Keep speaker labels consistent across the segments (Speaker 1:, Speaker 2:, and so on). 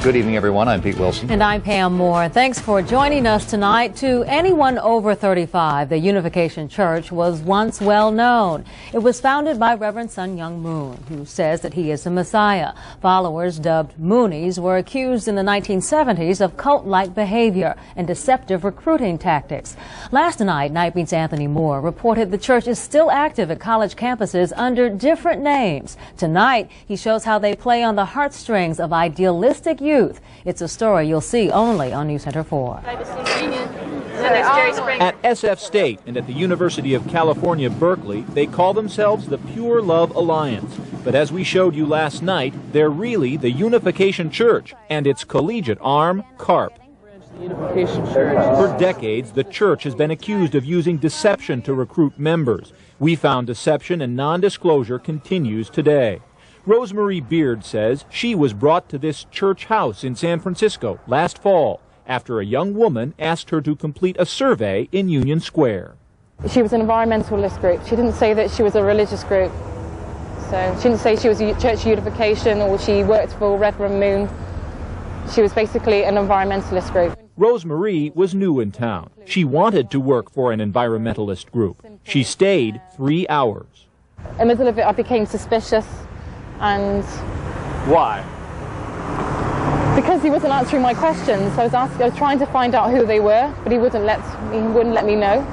Speaker 1: Good evening, everyone. I'm Pete Wilson.
Speaker 2: And I'm Pam Moore. Thanks for joining us tonight. To anyone over 35, the Unification Church was once well known. It was founded by Reverend Sun Myung Moon, who says that he is the Messiah. Followers dubbed Moonies were accused in the 1970s of cult-like behavior and deceptive recruiting tactics. Last night, Night Beat's Anthony Moore reported the church is still active at college campuses under different names. Tonight, he shows how they play on the heartstrings of idealistic youth. It's a story you'll see only on NewsCenter 4.
Speaker 3: At SF State and at the University of California, Berkeley, they call themselves the Pure Love Alliance. But as we showed you last night, they're really the Unification Church and its collegiate arm, CARP. For decades, the church has been accused of using deception to recruit members. We found deception and non-disclosure continues today. Rosemarie Beard says she was brought to this church house in San Francisco last fall after a young woman asked her to complete a survey in Union Square.
Speaker 4: She was an environmentalist group. She didn't say that she was a religious group. So she didn't say she was a Church Unification or she worked for Reverend Moon. She was basically an environmentalist group.
Speaker 3: Rosemarie was new in town. She wanted to work for an environmentalist group. She stayed 3 hours.
Speaker 4: In the middle of it, I became suspicious. And
Speaker 3: why?
Speaker 4: Because he wasn't answering my questions. I was trying to find out who they were, but he wouldn't let me know.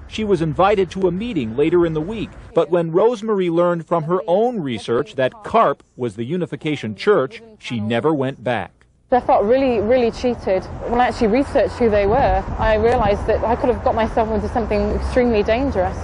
Speaker 3: She was invited to a meeting later in the week, but when Rosemarie learned from her own research that CARP was the Unification Church, she never went back.
Speaker 4: I felt really, really cheated. When I actually researched who they were, I realized that I could have got myself into something extremely dangerous.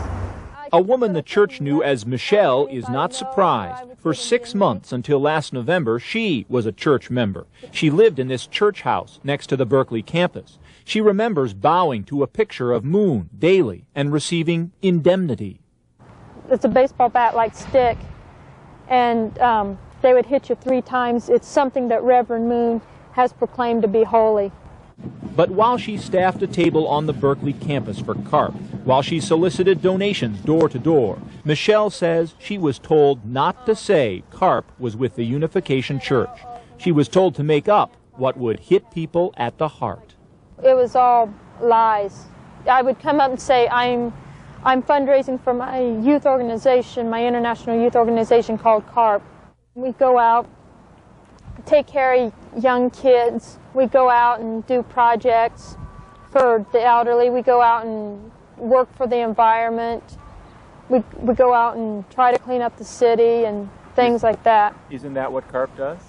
Speaker 3: A woman the church knew as Michelle is not surprised. For 6 months until last November, she was a church member. She lived in this church house next to the Berkeley campus. She remembers bowing to a picture of Moon daily and receiving indemnity.
Speaker 5: It's a baseball bat-like stick, and they would hit you 3 times. It's something that Reverend Moon has proclaimed to be holy.
Speaker 3: But while she staffed a table on the Berkeley campus for CARP, while she solicited donations door to door, Michelle says she was told not to say CARP was with the Unification Church. She was told to make up what would hit people at the heart.
Speaker 5: It was all lies. I would come up and say, I'm fundraising for my youth organization, my international youth organization called CARP. We go out, take care of young kids. We go out and do projects for the elderly. We go out and work for the environment. We go out and try to clean up the city and things like that.
Speaker 6: Isn't that what CARP does?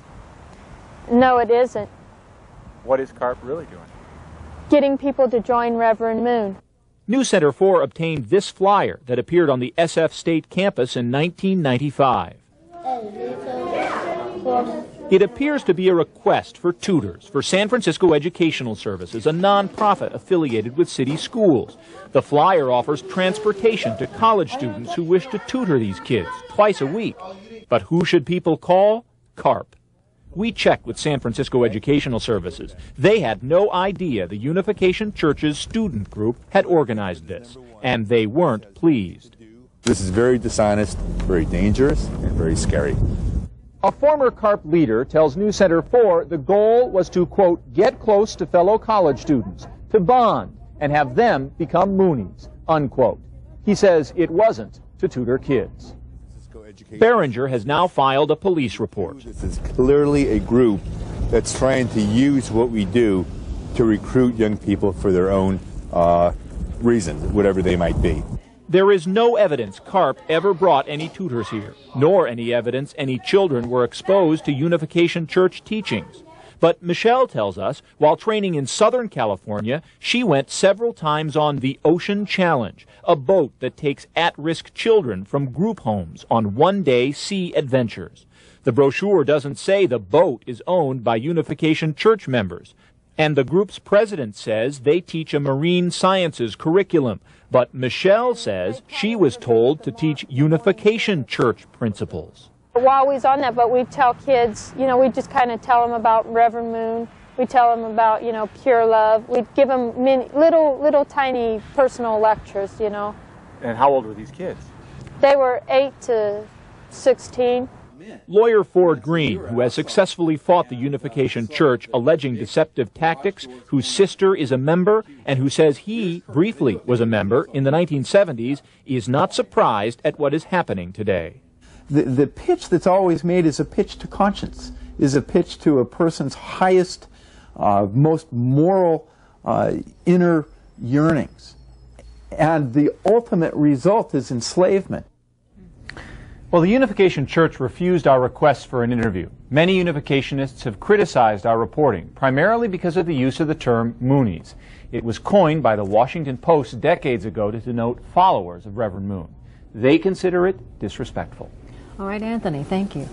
Speaker 5: No, it isn't.
Speaker 6: What is CARP really doing?
Speaker 5: Getting people to join Reverend Moon.
Speaker 3: NewsCenter 4 obtained this flyer that appeared on the SF State campus in 1995. It appears to be a request for tutors for San Francisco Educational Services, a nonprofit affiliated with city schools. The flyer offers transportation to college students who wish to tutor these kids twice a week. But who should people call? CARP. We checked with San Francisco Educational Services. They had no idea the Unification Church's student group had organized this, and they weren't pleased.
Speaker 7: This is very dishonest, very dangerous, and very scary.
Speaker 3: A former CARP leader tells NewsCenter 4 the goal was to, quote, get close to fellow college students, to bond, and have them become Moonies, unquote. He says it wasn't to tutor kids. Behringer has now filed a police report.
Speaker 7: This is clearly a group that's trying to use what we do to recruit young people for their own reasons, whatever they might be.
Speaker 3: There is no evidence CARP ever brought any tutors here, nor any evidence any children were exposed to Unification Church teachings. But Michelle tells us, while training in Southern California, she went several times on the Ocean Challenge, a boat that takes at-risk children from group homes on one-day sea adventures. The brochure doesn't say the boat is owned by Unification Church members. And the group's president says they teach a marine sciences curriculum. But Michelle says she was told to teach Unification Church principles.
Speaker 5: While we was on that boat, we tell kids, we just kind of tell them about Reverend Moon. We tell them about, pure love. We'd give them little tiny personal lectures,
Speaker 6: And how old were these kids?
Speaker 5: They were 8 to 16.
Speaker 3: Lawyer Ford Green, who has successfully fought the Unification Church alleging deceptive tactics, whose sister is a member, and who says he briefly was a member in the 1970s, is not surprised at what is happening today.
Speaker 1: The pitch that's always made is a pitch to conscience, is a pitch to a person's highest, most moral inner yearnings. And the ultimate result is enslavement.
Speaker 8: Well, the Unification Church refused our request for an interview. Many Unificationists have criticized our reporting, primarily because of the use of the term Moonies. It was coined by the Washington Post decades ago to denote followers of Reverend Moon. They consider it disrespectful.
Speaker 2: All right, Anthony, thank you.